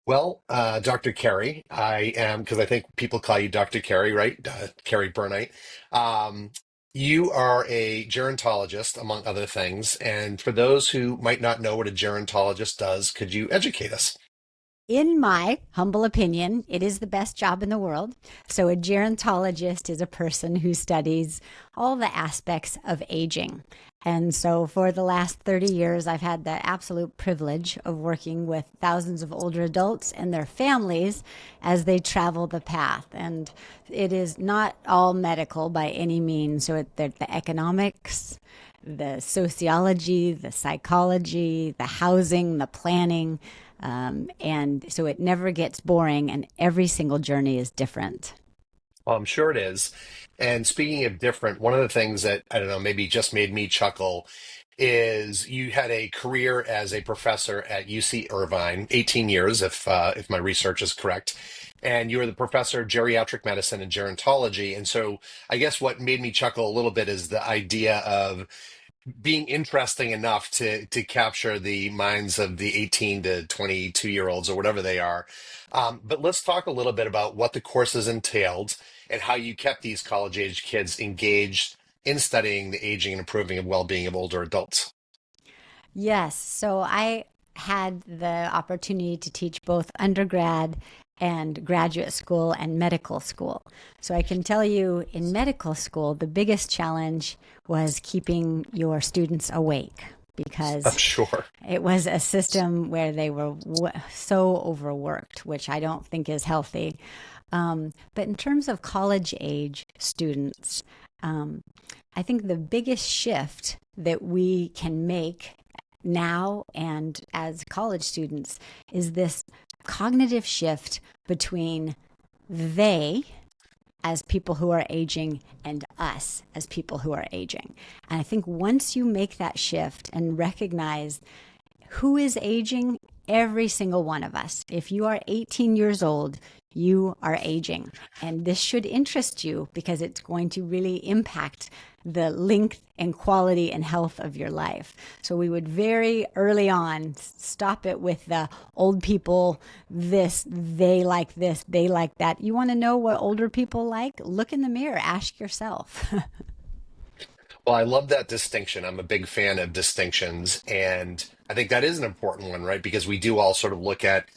Well, Dr. Kerry, I am, because I think people call you Dr. Kerry, right? Kerry Burnight. Um, you are a gerontologist, among other things. And for those who might not know what a gerontologist does, could you educate us? In my humble opinion, it is the best job in the world. So, a gerontologist is a person who studies all the aspects of aging. And so, for the last 30 years, I've had the absolute privilege of working with thousands of older adults and their families as they travel the path. And it is not all medical by any means. So, the economics, the sociology, the psychology, the housing, the planning. And so it never gets boring, and every single journey is different. Well, I'm sure it is. And speaking of different, one of the things that, I don't know, maybe just made me chuckle is you had a career as a professor at UC Irvine, 18 years, if my research is correct. And you were the professor of geriatric medicine and gerontology. And so I guess what made me chuckle a little bit is the idea of being interesting enough to capture the minds of the 18 to 22 year olds or whatever they are. But let's talk a little bit about what the courses entailed and how you kept these college age kids engaged in studying the aging and improving of well-being of older adults. Yes. So I had the opportunity to teach both undergrad and graduate school and medical school. So I can tell you in medical school, the biggest challenge was keeping your students awake I'm because sure. it was a system where they were so overworked, which I don't think is healthy. But in terms of college age students, um, I think the biggest shift that we can make now and as college students is this cognitive shift between they as people who are aging and us as people who are aging. And I think once you make that shift and recognize who is aging, every single one of us. If you are 18 years old, you are aging. And this should interest you because it's going to really impact the length and quality and health of your life. So we would very early on stop it with the old people, this, they like that. You want to know what older people like? Look in the mirror, ask yourself. Well, I love that distinction. I'm a big fan of distinctions, and I think that is an important one, right? Because we do all sort of look at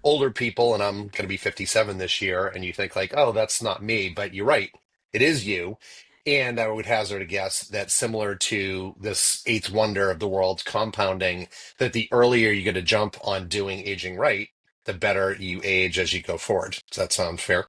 older people, and I'm going to be 57 this year, and you think like, oh, that's not me, but you're right, it is you. And I would hazard a guess that similar to this eighth wonder of the world, compounding, that the earlier you get a jump on doing aging right, the better you age as you go forward. Does that sound fair?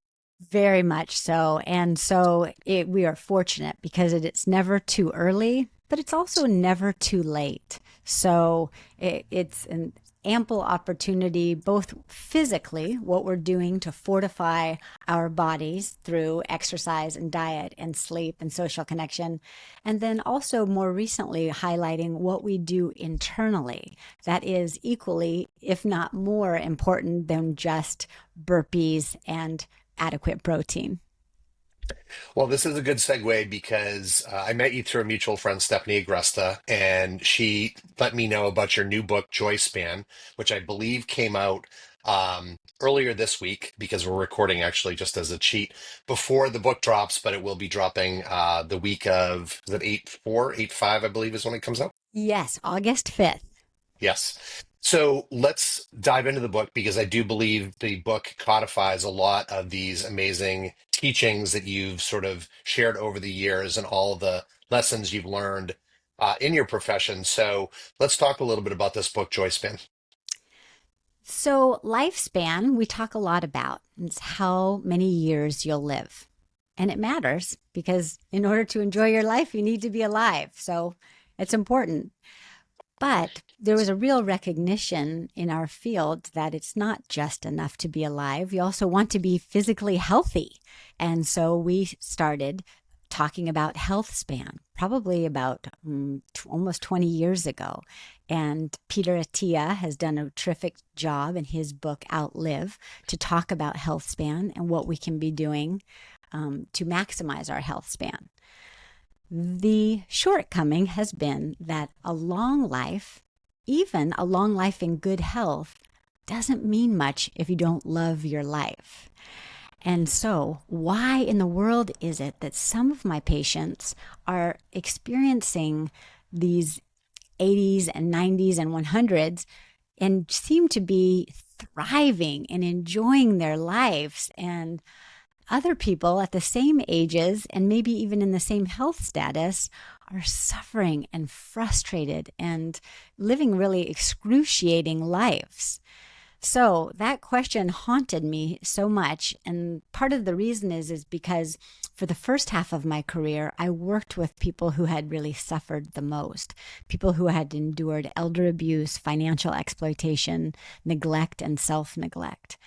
Very much so. And so we are fortunate because it's never too early, but it's also never too late. So it's an ample opportunity, both physically, what we're doing to fortify our bodies through exercise and diet and sleep and social connection. And then also more recently, highlighting what we do internally. That is equally, if not more important than just burpees and adequate protein. Well, this is a good segue because I met you through a mutual friend, Stephanie Agresta, and she let me know about your new book, Joyspan, which I believe came out earlier this week because we're recording actually just as a cheat before the book drops, but it will be dropping the week of, is it 8/4, 8/5, I believe is when it comes out? Yes, August 5th. Yes. So let's dive into the book because I do believe the book codifies a lot of these amazing teachings that you've sort of shared over the years and all the lessons you've learned in your profession. So let's talk a little bit about this book, Joyspan. So, lifespan, we talk a lot about. It's how many years you'll live. And it matters because in order to enjoy your life, you need to be alive. So, it's important. But there was a real recognition in our field that it's not just enough to be alive. You also want to be physically healthy. And so we started talking about health span, probably about almost 20 years ago. And Peter Attia has done a terrific job in his book Outlive to talk about health span and what we can be doing to maximize our health span. The shortcoming has been that a long life, even a long life in good health, doesn't mean much if you don't love your life. And so, why in the world is it that some of my patients are experiencing these 80s and 90s and 100s and seem to be thriving and enjoying their lives, and other people at the same ages and maybe even in the same health status are suffering and frustrated and living really excruciating lives? So that question haunted me so much. And part of the reason is because for the first half of my career, I worked with people who had really suffered the most, people who had endured elder abuse, financial exploitation, neglect, and self-neglect.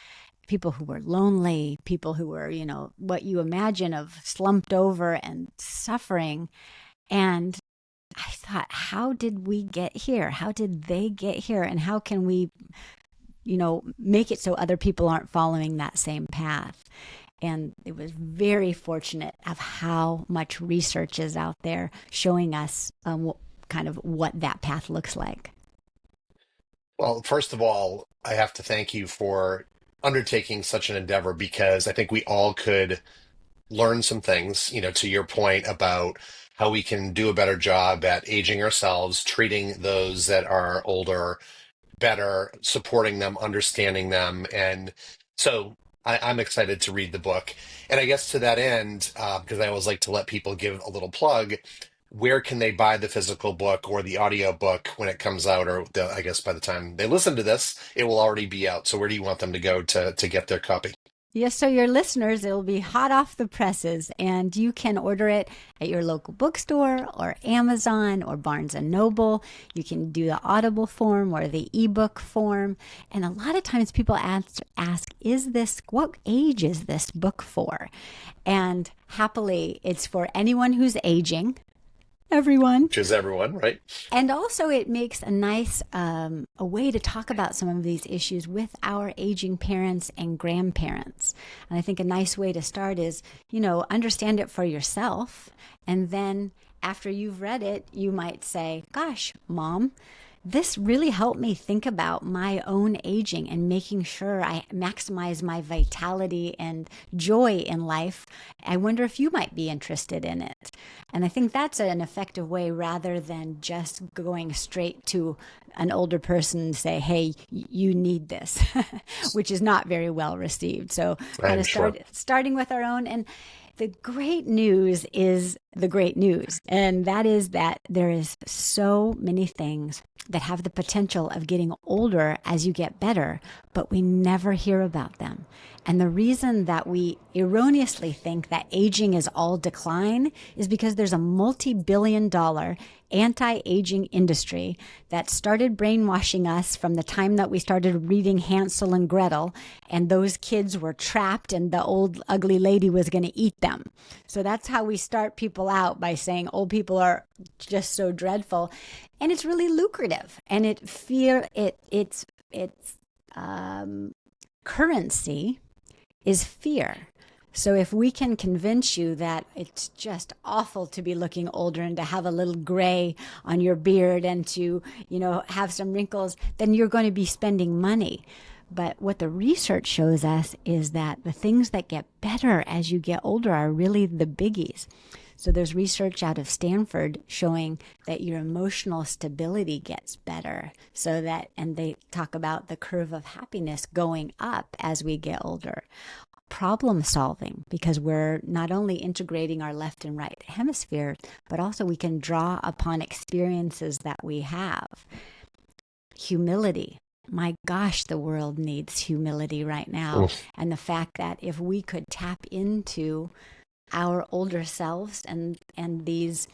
People who were lonely, people who were, what you imagine of slumped over and suffering. And I thought, how did we get here? How did they get here? And how can we make it so other people aren't following that same path? And it was very fortunate of how much research is out there showing us kind of what that path looks like. Well, first of all, I have to thank you for undertaking such an endeavor because I think we all could learn some things, to your point about how we can do a better job at aging ourselves, treating those that are older better, supporting them, understanding them. And so I'm excited to read the book. And I guess to that end, because I always like to let people give a little plug, where can they buy the physical book or the audio book when it comes out? Or I guess by the time they listen to this, it will already be out. So where do you want them to go to get their copy? Yes, so your listeners, it'll be hot off the presses, and you can order it at your local bookstore or Amazon or Barnes and Noble. You can do the Audible form or the ebook form. And a lot of times people ask, what age is this book for? And happily, it's for anyone who's aging, everyone. Which is everyone, right? And also, it makes a nice a way to talk about some of these issues with our aging parents and grandparents. And I think a nice way to start is, understand it for yourself. And then after you've read it, you might say, gosh, Mom, this really helped me think about my own aging and making sure I maximize my vitality and joy in life. I wonder if you might be interested in it. And I think that's an effective way rather than just going straight to an older person and say, hey, you need this, which is not very well received. So kind I'm of sure. starting with our own. And the great news is the great news, and that is that there is so many things that have the potential of getting older as you get better, but we never hear about them. And the reason that we erroneously think that aging is all decline is because there's a multi-billion-dollar anti-aging industry that started brainwashing us from the time that we started reading Hansel and Gretel, and those kids were trapped and the old ugly lady was going to eat them. So that's how we start people out, by saying old people are just so dreadful. And it's really lucrative, and its currency is fear. So if we can convince you that it's just awful to be looking older and to have a little gray on your beard and to, have some wrinkles, then you're going to be spending money. But what the research shows us is that the things that get better as you get older are really the biggies. So there's research out of Stanford showing that your emotional stability gets better. And they talk about the curve of happiness going up as we get older. Problem solving, because we're not only integrating our left and right hemisphere, but also we can draw upon experiences that we have. Humility. My gosh, the world needs humility right now. Oof. And the fact that if we could tap into our older selves and these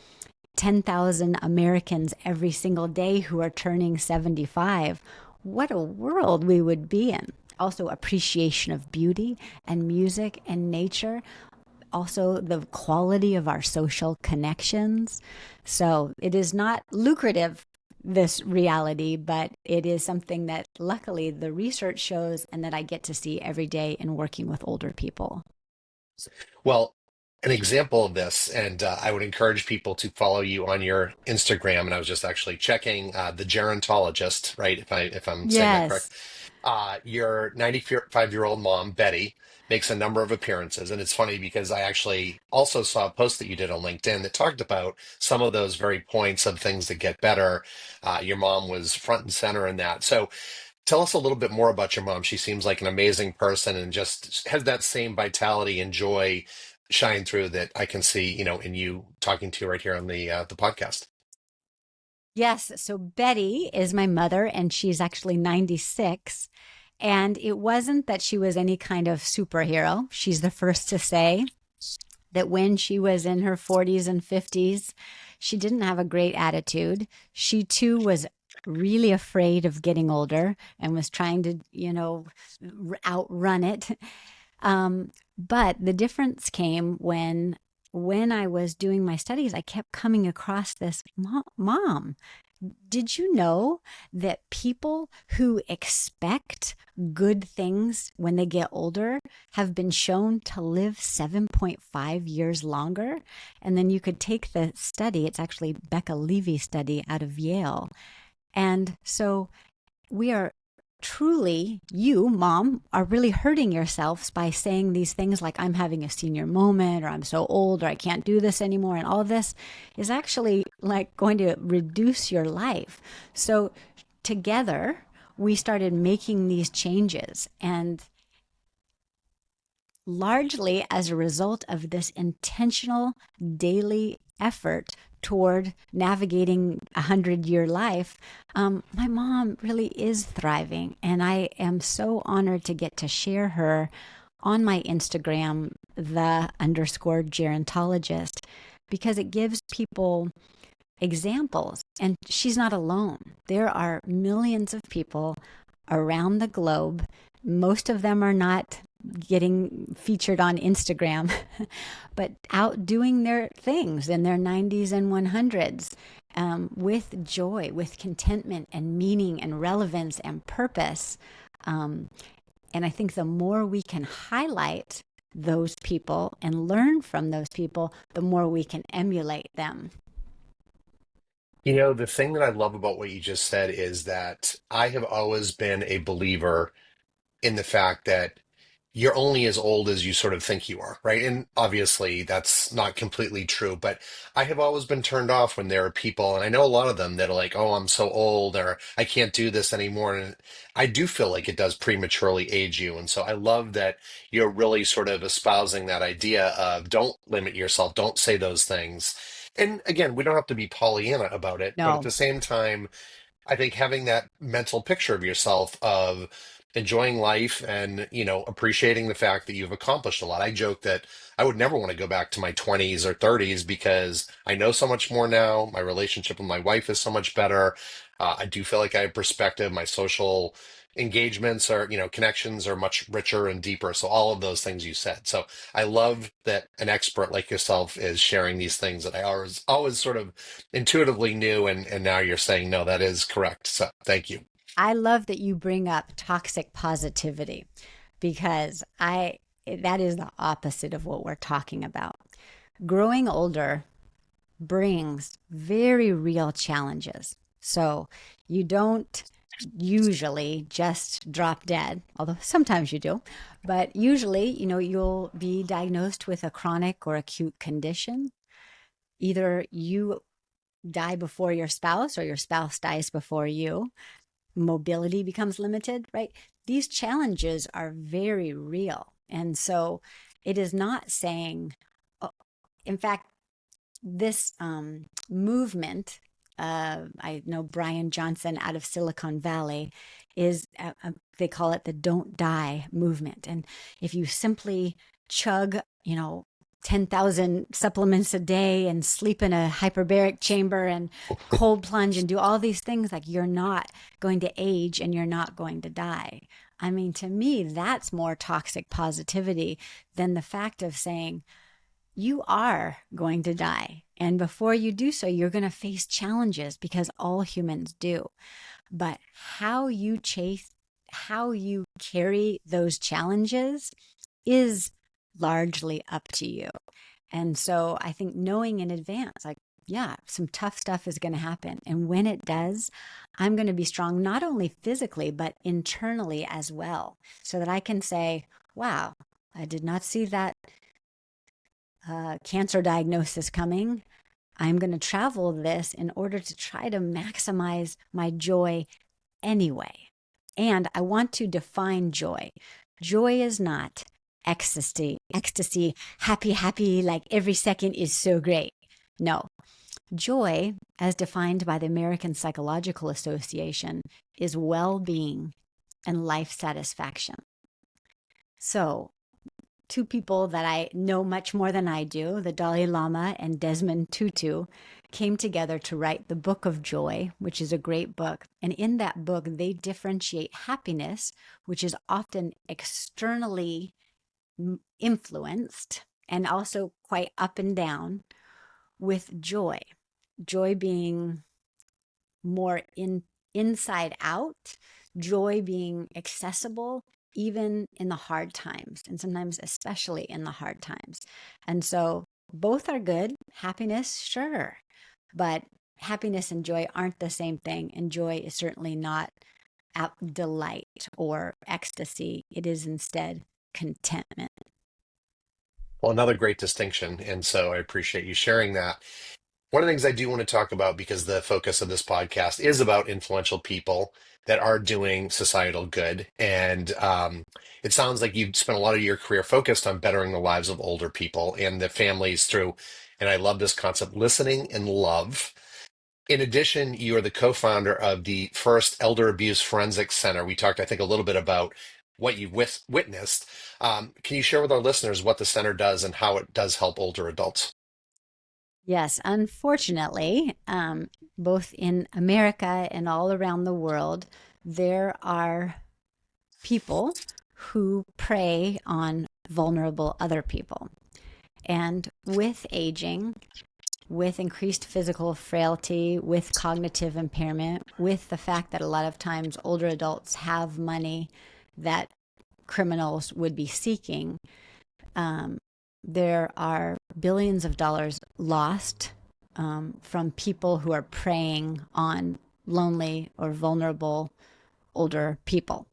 10,000 Americans every single day who are turning 75, what a world we would be in. Also, appreciation of beauty and music and nature. Also, the quality of our social connections. So it is not lucrative, this reality, but it is something that luckily the research shows and that I get to see every day in working with older people. Well, an example of this, and I would encourage people to follow you on your Instagram. And I was just actually checking the Gerontologist, right? If I'm saying that Yes. correct. Your 95-year-old mom, Betty, makes a number of appearances, and it's funny because I actually also saw a post that you did on LinkedIn that talked about some of those very points of things that get better. Your mom was front and center in that. So tell us a little bit more about your mom. She seems like an amazing person and just has that same vitality and joy shine through that I can see, in you talking to right here on the podcast. Yes. So Betty is my mother, and she's actually 96. And it wasn't that she was any kind of superhero. She's the first to say that when she was in her 40s and 50s, she didn't have a great attitude. She too was really afraid of getting older and was trying to, outrun it. But the difference came when I was doing my studies, I kept coming across this mom. Did you know that people who expect good things when they get older have been shown to live 7.5 years longer? And then you could take the study, it's actually Becca Levy's study out of Yale. And so we are truly, you, mom, are really hurting yourselves by saying these things like, I'm having a senior moment, or I'm so old, or I can't do this anymore. And all this is actually like going to reduce your life. So together, we started making these changes. And largely as a result of this intentional daily effort toward navigating 100-year life, my mom really is thriving. And I am so honored to get to share her on my Instagram, the_gerontologist, because it gives people examples. And she's not alone. There are millions of people around the globe. Most of them are not getting featured on Instagram, but out doing their things in their 90s and 100s, with joy, with contentment and meaning and relevance and purpose. And I think the more we can highlight those people and learn from those people, the more we can emulate them. The thing that I love about what you just said is that I have always been a believer in the fact that you're only as old as you sort of think you are, right? And obviously that's not completely true, but I have always been turned off when there are people, and I know a lot of them that are like, oh, I'm so old or I can't do this anymore. And I do feel like it does prematurely age you. And so I love that you're really sort of espousing that idea of don't limit yourself, don't say those things. And again, we don't have to be Pollyanna about it, but at No, the same time, I think having that mental picture of yourself of enjoying life and, appreciating the fact that you've accomplished a lot. I joke that I would never want to go back to my 20s or 30s because I know so much more now. My relationship with my wife is so much better. I do feel like I have perspective. My social engagements are, connections are much richer and deeper. So all of those things you said. So I love that an expert like yourself is sharing these things that I always sort of intuitively knew, and now you're saying no, that is correct. So thank you. I love that you bring up toxic positivity because I that is the opposite of what we're talking about. Growing older brings very real challenges. So you don't usually just drop dead, although sometimes you do, but usually, you'll be diagnosed with a chronic or acute condition. Either you die before your spouse or your spouse dies before you, mobility becomes limited, right? These challenges are very real. And so it is not saying, oh, in fact, this movement, I know Brian Johnson out of Silicon Valley is, they call it the don't die movement. And if you simply chug, 10,000 supplements a day and sleep in a hyperbaric chamber and cold plunge and do all these things, like you're not going to age and you're not going to die. I mean, to me, that's more toxic positivity than the fact of saying, you are going to die. And before you do so, you're going to face challenges because all humans do. But how you carry those challenges is largely up to you. And so I think knowing in advance, like, yeah, some tough stuff is going to happen. And when it does, I'm going to be strong, not only physically, but internally as well, so that I can say, wow, I did not see that cancer diagnosis coming. I'm going to travel this in order to try to maximize my joy anyway. And I want to define joy. Joy is not ecstasy, happy, happy, like every second is so great. No. Joy, as defined by the American Psychological Association, is well being and life satisfaction. So, two people that I know much more than I do, the Dalai Lama and Desmond Tutu, came together to write the Book of Joy, which is a great book. And in that book, they differentiate happiness, which is often externally influenced and also quite up and down, with joy. Joy being more inside out, joy being accessible even in the hard times, and sometimes especially in the hard times. And so both are good. Happiness, sure, but happiness and joy aren't the same thing. And joy is certainly not delight or ecstasy. It is instead contentment. Well, another great distinction. And so I appreciate you sharing that. One of the things I do want to talk about, because the focus of this podcast is about influential people that are doing societal good. And it sounds like you've spent a lot of your career focused on bettering the lives of older people and their families through, and I love this concept, listening and love. In addition, you are the co-founder of the first Elder Abuse Forensic Center. We talked, I think, a little bit about what you've witnessed. Can you share with our listeners what the center does and how it does help older adults? Yes, unfortunately, both in America and all around the world, there are people who prey on vulnerable other people. And with aging, with increased physical frailty, with cognitive impairment, with the fact that a lot of times older adults have money that criminals would be seeking, um, there are billions of dollars lost from people who are preying on lonely or vulnerable older people.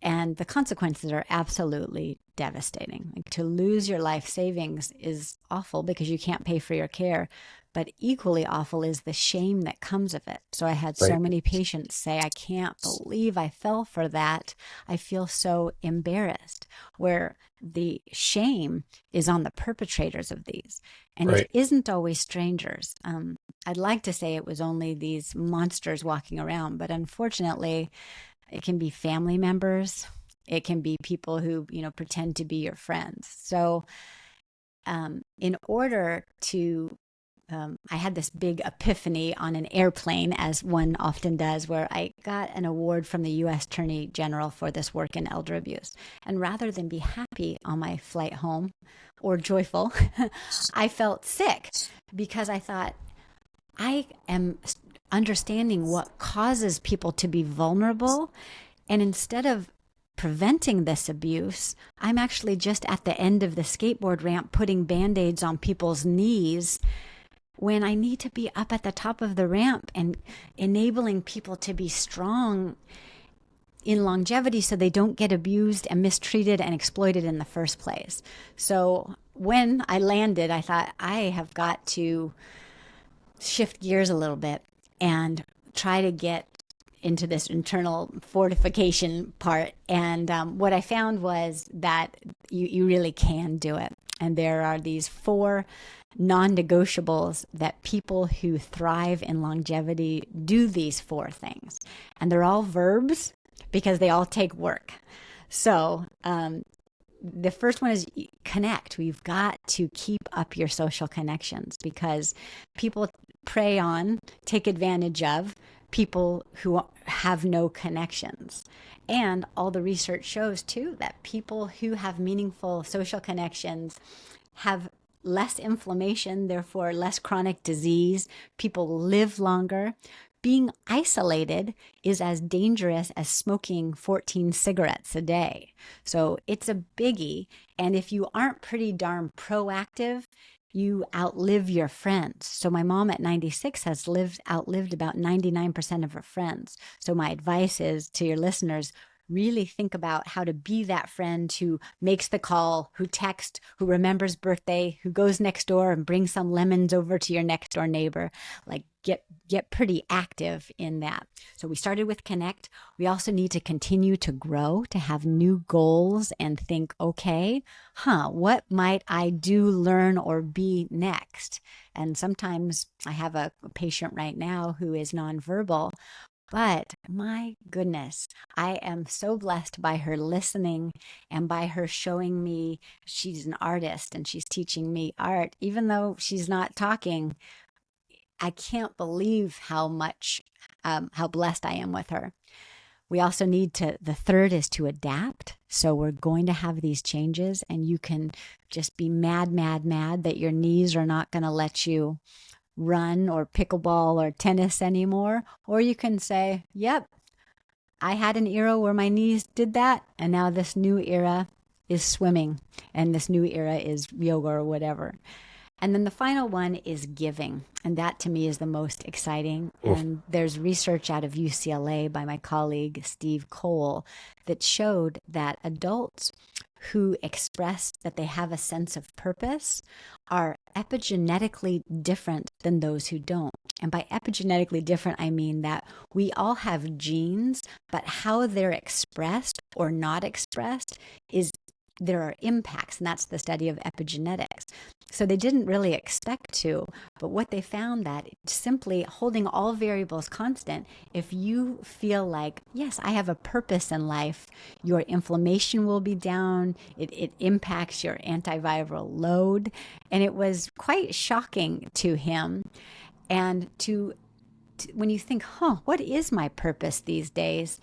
And the consequences are absolutely devastating. Like, to lose your life savings is awful because you can't pay for your care, but equally awful is the shame that comes of it. So I had so Right. many patients say, I can't believe I fell for that. I feel so embarrassed, where the shame is on the perpetrators of these. And it Right. isn't always strangers. I'd like to say it was only these monsters walking around, but unfortunately, it can be family members. It can be people who, pretend to be your friends. So, in order to, I had this big epiphany on an airplane, as one often does, where I got an award from the U.S. Attorney General for this work in elder abuse. And rather than be happy on my flight home or joyful, I felt sick because I thought, I am understanding what causes people to be vulnerable. And instead of preventing this abuse, I'm actually just at the end of the skateboard ramp putting band-aids on people's knees when I need to be up at the top of the ramp and enabling people to be strong in longevity so they don't get abused and mistreated and exploited in the first place. So when I landed, I thought, I have got to shift gears a little bit and try to get into this internal fortification part. And what I found was that you really can do it. And there are these 4 non-negotiables that people who thrive in longevity do, these 4 things. And they're all verbs because they all take work. So the first one is connect. We've got to keep up your social connections because people prey on, take advantage of people who have no connections. And all the research shows too that people who have meaningful social connections have less inflammation, therefore less chronic disease. People live longer. Being isolated is as dangerous as smoking 14 cigarettes a day. So it's a biggie. And if you aren't pretty darn proactive you outlive your friends. So my mom at 96 has outlived about 99% of her friends. So my advice is to your listeners, really think about how to be that friend who makes the call, who texts, who remembers birthday, who goes next door and brings some lemons over to your next door neighbor. Like get pretty active in that. So we started with connect. We also need to continue to grow, to have new goals and think, okay, what might I do, learn, or be next? And sometimes I have a patient right now who is nonverbal, but my goodness, I am so blessed by her listening and by her showing me she's an artist and she's teaching me art. Even though she's not talking, I can't believe how blessed I am with her. We also need to, the third is to adapt. So we're going to have these changes, and you can just be mad, mad, mad that your knees are not going to let you run or pickleball or tennis anymore. Or you can say, yep, I had an era where my knees did that, and now this new era is swimming, and this new era is yoga or whatever. And then the final one is giving. And that to me is the most exciting. Oof. And there's research out of UCLA by my colleague Steve Cole that showed that adults who express that they have a sense of purpose are epigenetically different than those who don't. And by epigenetically different, I mean that we all have genes, but how they're expressed or not expressed is there are impacts, and that's the study of epigenetics. So they didn't really expect to, but what they found that simply holding all variables constant, if you feel like, yes, I have a purpose in life, your inflammation will be down, it impacts your antiviral load. And it was quite shocking to him. And when you think, what is my purpose these days?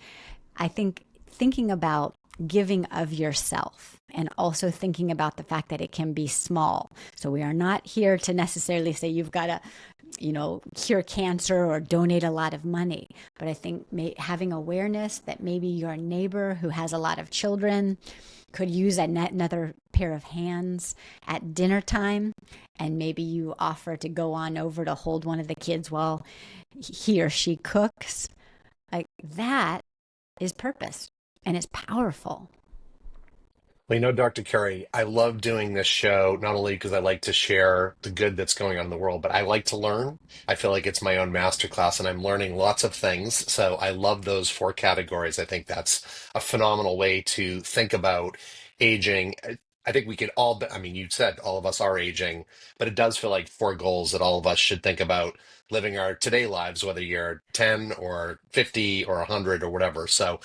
I think thinking about giving of yourself and also thinking about the fact that it can be small. So we are not here to necessarily say you've got to, cure cancer or donate a lot of money. But I think having awareness that maybe your neighbor who has a lot of children could use another pair of hands at dinner time, and maybe you offer to go on over to hold one of the kids while he or she cooks. Like that is purpose, and it's powerful. Well, Dr. Kerry, I love doing this show, not only because I like to share the good that's going on in the world, but I like to learn. I feel like it's my own masterclass and I'm learning lots of things. So I love those four categories. I think that's a phenomenal way to think about aging. I think we could all, I mean, you said all of us are aging, but it does feel like four goals that all of us should think about living our today lives, whether you're 10 or 50 or 100 or whatever. So,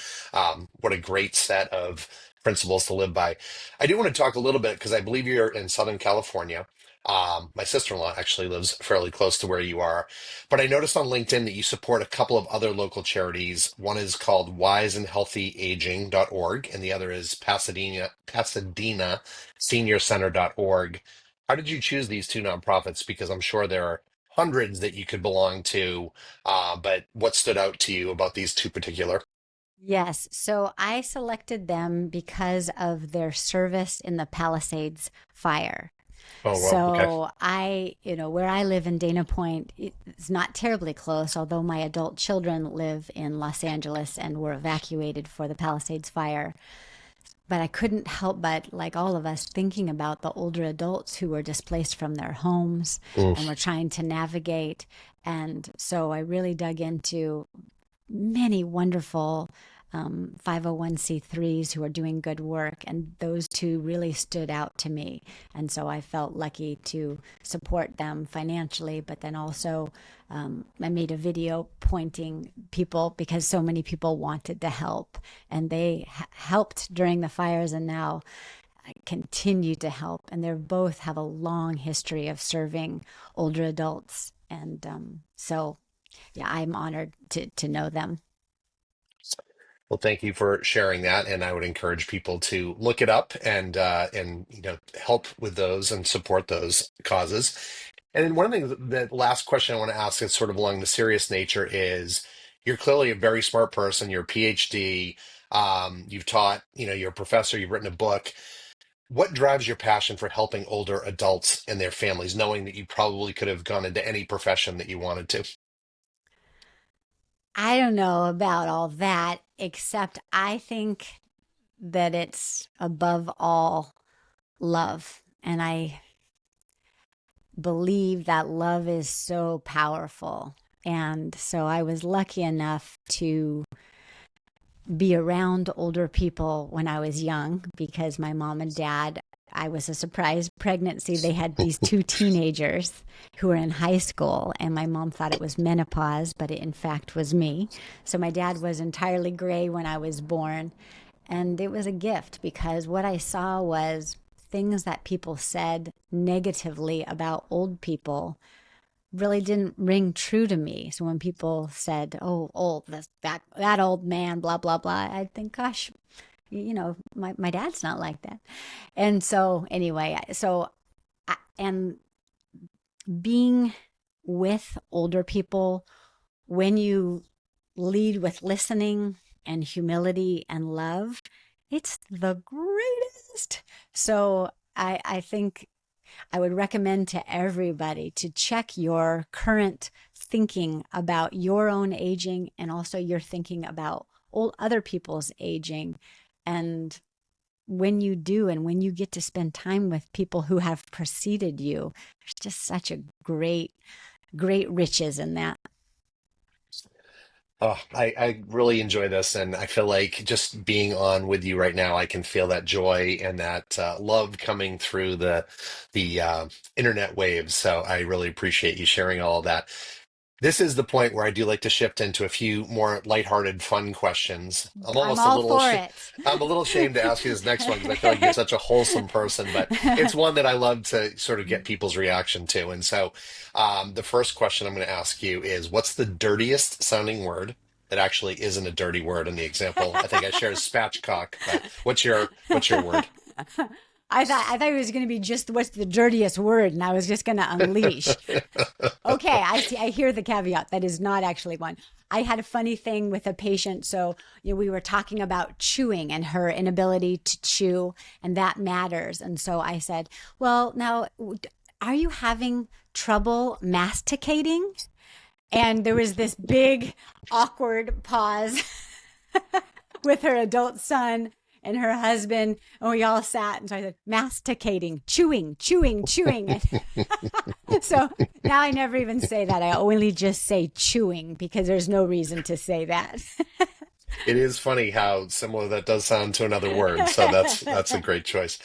what a great set of principles to live by. I do want to talk a little bit because I believe you're in Southern California. My sister-in-law actually lives fairly close to where you are, but I noticed on LinkedIn that you support a couple of other local charities. One is called wiseandhealthyaging.org, and the other is Pasadena SeniorCenter.org. How did you choose these two nonprofits? Because I'm sure there are hundreds that you could belong to, but what stood out to you about these two particular? Yes. So I selected them because of their service in the Palisades fire. Oh, well, okay. So where I live in Dana Point, it's not terribly close, although my adult children live in Los Angeles and were evacuated for the Palisades fire. But I couldn't help but, like all of us, thinking about the older adults who were displaced from their homes Mm. and were trying to navigate. And so I really dug into many wonderful 501c3s who are doing good work, and those two really stood out to me. And so I felt lucky to support them financially, but then also I made a video pointing people because so many people wanted to help, and they helped during the fires, and now I continue to help. And they both have a long history of serving older adults, and so yeah, I'm honored to know them. Well, thank you for sharing that, and I would encourage people to look it up and help with those and support those causes. And then one of the things, the last question I want to ask is sort of along the serious nature is you're clearly a very smart person. You're a PhD. You've taught, you're a professor. You've written a book. What drives your passion for helping older adults and their families, knowing that you probably could have gone into any profession that you wanted to? I don't know about all that, except I think that it's above all love. And I believe that love is so powerful. And so I was lucky enough to be around older people when I was young because my mom and dad, I was a surprise pregnancy. They had these two teenagers who were in high school, and my mom thought it was menopause, but it in fact was me. So my dad was entirely gray when I was born. And it was a gift because what I saw was things that people said negatively about old people really didn't ring true to me. So when people said, "Oh, old, that old man," blah blah blah, I'd think, "Gosh, my dad's not like that." And so anyway, and being with older people when you lead with listening and humility and love, it's the greatest. So I think I would recommend to everybody to check your current thinking about your own aging and also your thinking about all other people's aging. And when you do, and when you get to spend time with people who have preceded you, there's just such a great riches in that. Oh, I really enjoy this, and I feel like just being on with you right now, I can feel that joy and that love coming through the internet waves. So I really appreciate you sharing all of that. This is the point where I do like to shift into a few more lighthearted, fun questions. I'm all for it. I'm a little ashamed to ask you this next one because I feel like you're such a wholesome person, but it's one that I love to sort of get people's reaction to. And so, the first question I'm going to ask you is, what's the dirtiest sounding word that actually isn't a dirty word in the example? I think I shared spatchcock, but what's your word? I thought it was going to be just what's the dirtiest word, and I was just going to unleash. Okay, I see. I hear the caveat. That is not actually one. I had a funny thing with a patient. So, we were talking about chewing and her inability to chew, and that matters. And so I said, "Well, now, are you having trouble masticating?" And there was this big, awkward pause with her adult son and her husband, and we all sat. And so I said, "Masticating, chewing, chewing, chewing." And so now I never even say that. I only just say chewing because there's no reason to say that. It is funny how similar that does sound to another word, so that's a great choice.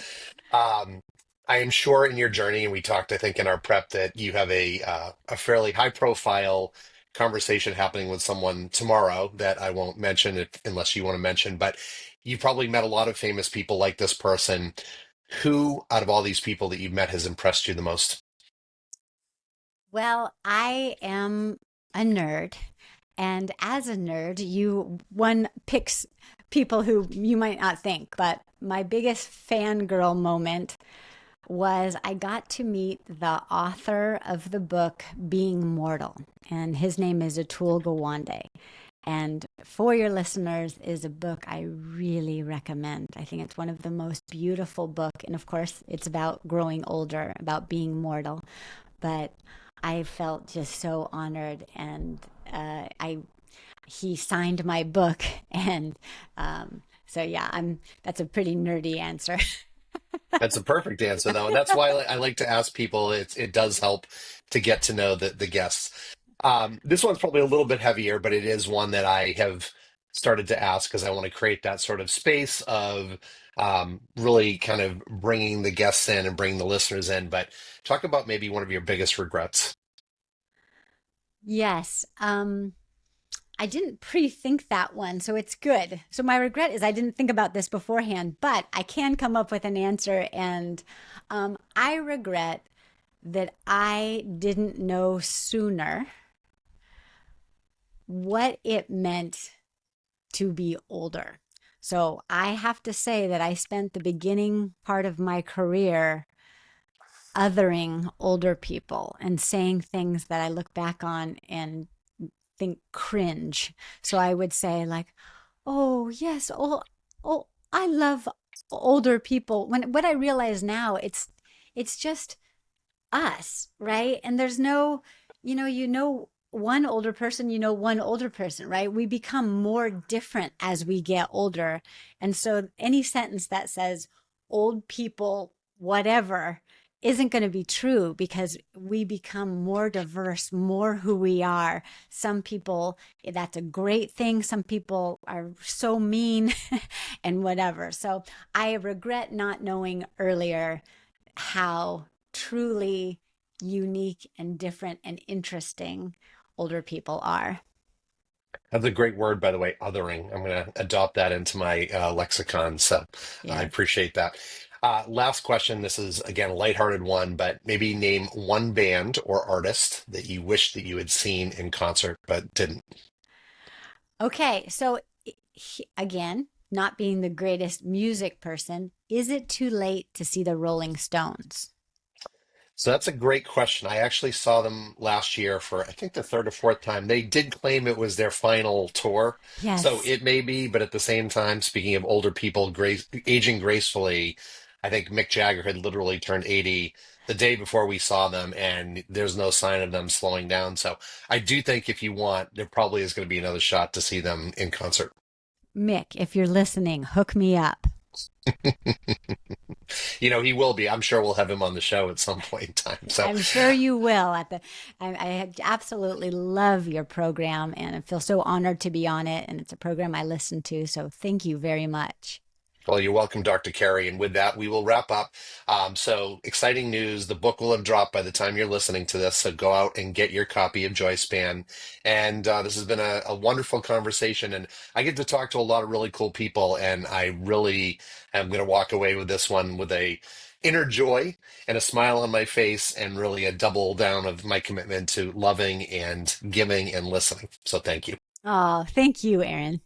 Um, I am sure in your journey, and we talked, I think, in our prep that you have a fairly high profile conversation happening with someone tomorrow that I won't mention unless you want to mention, but you probably met a lot of famous people like this person. Who out of all these people that you've met has impressed you the most? Well, I am a nerd. And as a nerd, one picks people who you might not think, but my biggest fangirl moment was I got to meet the author of the book Being Mortal, and his name is Atul Gawande. And For Your Listeners is a book I really recommend. I think it's one of the most beautiful book, and of course, it's about growing older, about being mortal. But I felt just so honored, and I he signed my book, and so yeah, I'm that's a pretty nerdy answer. That's a perfect answer, though, and that's why I like to ask people. It does help to get to know the guests. This one's probably a little bit heavier, but it is one that I have started to ask because I want to create that sort of space of really kind of bringing the guests in and bringing the listeners in. But talk about maybe one of your biggest regrets. Yes. I didn't pre-think that one, so it's good. So my regret is I didn't think about this beforehand, but I can come up with an answer. And I regret that I didn't know sooner what it meant to be older. So I have to say that I spent the beginning part of my career othering older people and saying things that I look back on and think cringe. So I would say like, "Oh, yes, oh, I love older people, when what I realize now, it's just us, right? And there's no, one older person, one older person, right? We become more different as we get older. And so any sentence that says old people, whatever, isn't going to be true because we become more diverse, more who we are. Some people, that's a great thing. Some people are so mean and whatever. So I regret not knowing earlier how truly unique and different and interesting older people are. That's a great word, by the way, othering. I'm going to adopt that into my lexicon. So I Yes. appreciate that. Last question. This is, again, a lighthearted one, but maybe name one band or artist that you wish that you had seen in concert but didn't. Okay. So, again, not being the greatest music person, is it too late to see the Rolling Stones? So that's a great question. I actually saw them last year for, I think, the third or fourth time. They did claim it was their final tour. So Yes. it may be, but at the same time, speaking of older people aging gracefully, I think Mick Jagger had literally turned 80 the day before we saw them, and there's no sign of them slowing down. So I do think if you want, there probably is going to be another shot to see them in concert. Mick, if you're listening, hook me up. He will be. I'm sure we'll have him on the show at some point in time. So I'm sure you will. I absolutely love your program, and I feel so honored to be on it. And it's a program I listen to, so thank you very much. Well, you're welcome, Dr. Kerry. And with that, we will wrap up. So exciting news. The book will have dropped by the time you're listening to this. So go out and get your copy of Joyspan. And this has been a wonderful conversation. And I get to talk to a lot of really cool people. And I really am going to walk away with this one with a inner joy and a smile on my face and really a double down of my commitment to loving and giving and listening. So thank you. Oh, thank you, Aaron.